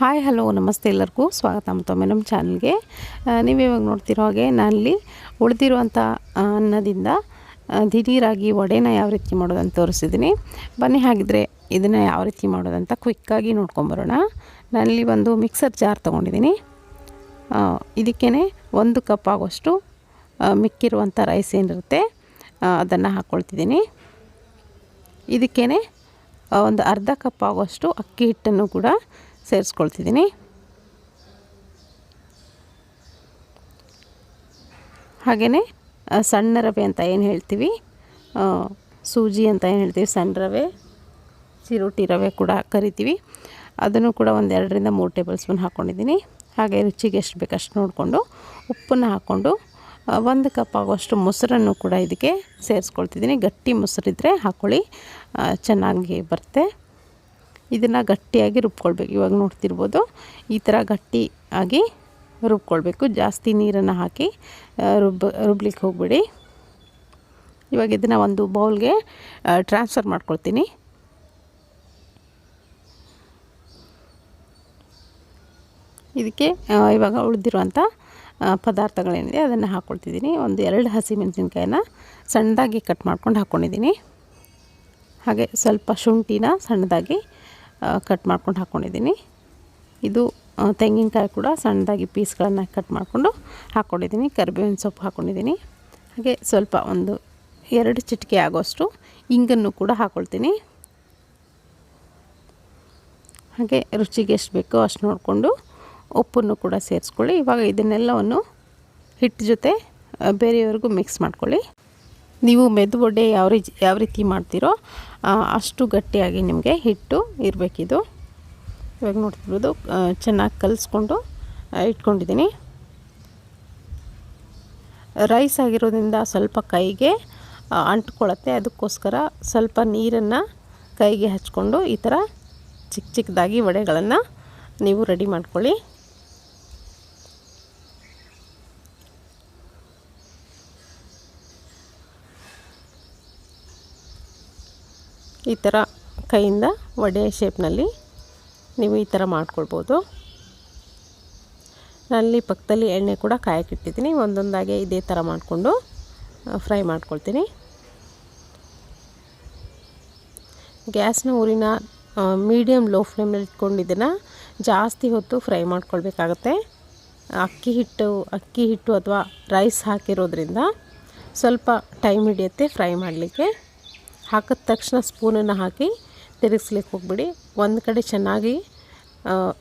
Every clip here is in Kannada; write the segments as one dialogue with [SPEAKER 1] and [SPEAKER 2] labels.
[SPEAKER 1] ಹಾಯ್ ಹಲೋ ನಮಸ್ತೆ ಎಲ್ಲರಿಗೂ ಸ್ವಾಗತ ಮತ್ತೊಮ್ಮೆ ನಮ್ಮ ಚಾನಲ್ಗೆ. ನೀವಿವಾಗ ನೋಡ್ತಿರೋ ಹಾಗೆ ನಾನಲ್ಲಿ ಉಳಿದಿರುವಂಥ ಅನ್ನದಿಂದ ದಿಢೀರಾಗಿ ವಡೆನ ಯಾವ ರೀತಿ ಮಾಡೋದಂತ ತೋರಿಸಿದ್ದೀನಿ. ಬನ್ನಿ ಹಾಗಿದ್ರೆ ಇದನ್ನು ಯಾವ ರೀತಿ ಮಾಡೋದಂತ ಕ್ವಿಕ್ಕಾಗಿ ನೋಡ್ಕೊಂಬರೋಣ. ನಾನಲ್ಲಿ ಒಂದು ಮಿಕ್ಸರ್ ಜಾರ್ ತೊಗೊಂಡಿದ್ದೀನಿ. ಇದಕ್ಕೇ 1 ಕಪ್ ಆಗೋಷ್ಟು ಮಿಕ್ಕಿರುವಂಥ ರೈಸ್ ಏನಿರುತ್ತೆ ಅದನ್ನು ಹಾಕ್ಕೊಳ್ತಿದ್ದೀನಿ. ಇದಕ್ಕೇ ಒಂದು ಅರ್ಧ ಕಪ್ ಆಗೋಷ್ಟು ಅಕ್ಕಿ ಹಿಟ್ಟನ್ನು ಕೂಡ ಸೇರಿಸ್ಕೊಳ್ತಿದ್ದೀನಿ. ಹಾಗೆಯೇ ಸಣ್ಣ ರವೆ ಅಂತ ಏನು ಹೇಳ್ತೀವಿ, ಸೂಜಿ ಅಂತ ಏನು ಹೇಳ್ತೀವಿ, ಸಣ್ಣ ರವೆ, ಚಿರೋಟಿ ರವೆ ಕೂಡ ಕರಿತೀವಿ, ಅದನ್ನು ಕೂಡ ಒಂದು 2 ರಿಂದ 3 ಟೇಬಲ್ ಸ್ಪೂನ್ ಹಾಕ್ಕೊಂಡಿದ್ದೀನಿ. ಹಾಗೆ ರುಚಿಗೆ ಎಷ್ಟು ಬೇಕಷ್ಟು ನೋಡಿಕೊಂಡು ಉಪ್ಪನ್ನು ಹಾಕ್ಕೊಂಡು 1 ಕಪ್ ಆಗೋಷ್ಟು ಮೊಸರನ್ನು ಕೂಡ ಇದಕ್ಕೆ ಸೇರಿಸ್ಕೊಳ್ತಿದ್ದೀನಿ. ಗಟ್ಟಿ ಮೊಸರಿದ್ದರೆ ಹಾಕ್ಕೊಳ್ಳಿ, ಚೆನ್ನಾಗಿ ಬರುತ್ತೆ. ಇದನ್ನು ಗಟ್ಟಿಯಾಗಿ ರುಬ್ಕೊಳ್ಬೇಕು. ಇವಾಗ ನೋಡ್ತಿರ್ಬೋದು ಈ ಥರ ಗಟ್ಟಿಯಾಗಿ ರುಬ್ಕೊಳ್ಬೇಕು. ಜಾಸ್ತಿ ನೀರನ್ನು ಹಾಕಿ ರುಬ್ಲಿಕ್ಕೆ ಹೋಗಬೇಡಿ. ಇವಾಗ ಇದನ್ನು ಒಂದು ಬೌಲ್ಗೆ ಟ್ರಾನ್ಸ್ಫರ್ ಮಾಡ್ಕೊಳ್ತೀನಿ. ಇದಕ್ಕೆ ಇವಾಗ ಉಳಿದಿರುವಂಥ ಪದಾರ್ಥಗಳೇನಿದೆ ಅದನ್ನು ಹಾಕ್ಕೊಳ್ತಿದ್ದೀನಿ. ಒಂದು 2 ಹಸಿಮೆಣಸಿನ್ಕಾಯಿನ ಸಣ್ಣದಾಗಿ ಕಟ್ ಮಾಡ್ಕೊಂಡು ಹಾಕ್ಕೊಂಡಿದ್ದೀನಿ. ಹಾಗೆ ಸ್ವಲ್ಪ ಶುಂಠಿನ ಸಣ್ಣದಾಗಿ ಕಟ್ ಮಾಡ್ಕೊಂಡು ಹಾಕ್ಕೊಂಡಿದ್ದೀನಿ. ಇದು ತೆಂಗಿನಕಾಯಿ ಕೂಡ ಸಣ್ಣದಾಗಿ ಪೀಸ್ಗಳನ್ನು ಕಟ್ ಮಾಡಿಕೊಂಡು ಹಾಕ್ಕೊಂಡಿದ್ದೀನಿ. ಕರಿಬೇವಿನ ಸೊಪ್ಪು ಹಾಕ್ಕೊಂಡಿದ್ದೀನಿ. ಹಾಗೆ ಸ್ವಲ್ಪ ಒಂದು 2 ಚಿಟಿಕೆ ಆಗೋಷ್ಟು ಇಂಗನ್ನು ಕೂಡ ಹಾಕ್ಕೊಳ್ತೀನಿ. ಹಾಗೆ ರುಚಿಗೆ ಎಷ್ಟು ಬೇಕೋ ಅಷ್ಟು ನೋಡಿಕೊಂಡು ಉಪ್ಪನ್ನು ಕೂಡ ಸೇರಿಸ್ಕೊಳ್ಳಿ. ಇವಾಗ ಇದನ್ನೆಲ್ಲವನ್ನು ಹಿಟ್ಟು ಜೊತೆ ಬೇರೆಯವರೆಗೂ ಮಿಕ್ಸ್ ಮಾಡ್ಕೊಳ್ಳಿ. ನೀವು ಮೆದುವಡೆ ಯಾವ ರೀತಿ ಮಾಡ್ತೀರೋ ಅಷ್ಟು ಗಟ್ಟಿಯಾಗಿ ನಿಮಗೆ ಹಿಟ್ಟು ಇರಬೇಕಿದು. ಇವಾಗ ನೋಡ್ತಿರ್ಬೋದು ಚೆನ್ನಾಗಿ ಕಲಿಸ್ಕೊಂಡು ಇಟ್ಕೊಂಡಿದ್ದೀನಿ. ರೈಸ್ ಆಗಿರೋದ್ರಿಂದ ಸ್ವಲ್ಪ ಕೈಗೆ ಅಂಟ್ಕೊಳ್ಳುತ್ತೆ, ಅದಕ್ಕೋಸ್ಕರ ಸ್ವಲ್ಪ ನೀರನ್ನು ಕೈಗೆ ಹಚ್ಕೊಂಡು ಈ ಥರ ಚಿಕ್ಕ ಚಿಕ್ಕದಾಗಿ ವಡೆಗಳನ್ನು ನೀವು ರೆಡಿ ಮಾಡ್ಕೊಳ್ಳಿ. ಈ ಥರ ಕೈಯಿಂದ ವಡೆ ಶೇಪ್ನಲ್ಲಿ ನೀವು ಈ ಥರ ಮಾಡ್ಕೊಳ್ಬೋದು. ನಾನಲ್ಲಿ ಪಕ್ಕದಲ್ಲಿ ಎಣ್ಣೆ ಕೂಡ ಕಾಯಕ್ಕಿಟ್ಟಿದ್ದೀನಿ. ಒಂದೊಂದಾಗೆ ಇದೇ ಥರ ಮಾಡಿಕೊಂಡು ಫ್ರೈ ಮಾಡ್ಕೊಳ್ತೀನಿ. ಗ್ಯಾಸ್ನ ಊರಿನ ಮೀಡಿಯಮ್ ಲೋ ಫ್ಲೇಮ್ನಲ್ಲಿ ಇಟ್ಕೊಂಡು ಇದನ್ನು ಜಾಸ್ತಿ ಹೊತ್ತು ಫ್ರೈ ಮಾಡ್ಕೊಳ್ಬೇಕಾಗತ್ತೆ. ಅಕ್ಕಿ ಹಿಟ್ಟು ಅಥವಾ ರೈಸ್ ಹಾಕಿರೋದ್ರಿಂದ ಸ್ವಲ್ಪ ಟೈಮ್ ಹಿಡಿಯುತ್ತೆ ಫ್ರೈ ಮಾಡಲಿಕ್ಕೆ. ಹಾಕಿದ ತಕ್ಷಣ ಸ್ಪೂನನ್ನು ಹಾಕಿ ತಿರುಗಿಸ್ಲಿಕ್ಕೆ ಹೋಗ್ಬಿಡಿ. ಒಂದು ಕಡೆ ಚೆನ್ನಾಗಿ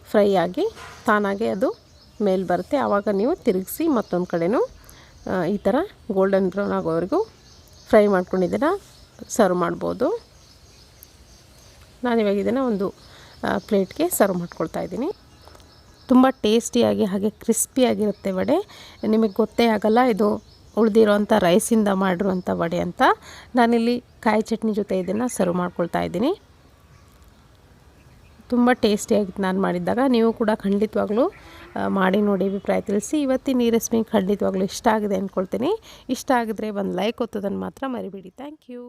[SPEAKER 1] ಫ್ರೈ ಆಗಿ ತಾನಾಗೆ ಅದು ಮೇಲೆ ಬರುತ್ತೆ. ಆವಾಗ ನೀವು ತಿರುಗಿಸಿ ಮತ್ತೊಂದು ಕಡೆನೂ ಈ ಥರ ಗೋಲ್ಡನ್ ಬ್ರೌನ್ ಆಗೋವರೆಗೂ ಫ್ರೈ ಮಾಡ್ಕೊಂಡಿದ್ದನ್ನು ಸರ್ವ್ ಮಾಡ್ಬೋದು. ನಾನಿವಾಗ ಇದನ್ನು ಒಂದು ಪ್ಲೇಟ್ಗೆ ಸರ್ವ್ ಮಾಡ್ಕೊಳ್ತಾ ಇದ್ದೀನಿ. ತುಂಬ ಟೇಸ್ಟಿಯಾಗಿ ಹಾಗೆ ಕ್ರಿಸ್ಪಿಯಾಗಿರುತ್ತೆ ವಡೆ. ನಿಮಗೆ ಗೊತ್ತೇ ಆಗಲ್ಲ ಇದು ಉಳಿದಿರೋಂಥ ರೈಸಿಂದ ಮಾಡಿರುವಂಥ ವಡೆ ಅಂತ. ನಾನಿಲ್ಲಿ ಕಾಯಿ ಚಟ್ನಿ ಜೊತೆ ಇದನ್ನು ಸರ್ವ್ ಮಾಡ್ಕೊಳ್ತಾ ಇದ್ದೀನಿ. ತುಂಬ ಟೇಸ್ಟಿಯಾಗಿತ್ತು ನಾನು ಮಾಡಿದ್ದಾಗ. ನೀವು ಕೂಡ ಖಂಡಿತವಾಗ್ಲೂ ಮಾಡಿ ನೋಡಿ ಅಭಿಪ್ರಾಯ ತಿಳಿಸಿ. ಇವತ್ತಿನ ಈ ರೆಸಿಪಿ ಖಂಡಿತವಾಗ್ಲೂ ಇಷ್ಟ ಆಗಿದೆ ಅಂದ್ಕೊಳ್ತೀನಿ. ಇಷ್ಟ ಆಗಿದ್ರೆ ಒಂದು ಲೈಕ್ ಒತ್ತೋದನ್ನು ಮಾತ್ರ ಮರಿಬೇಡಿ. Thank you.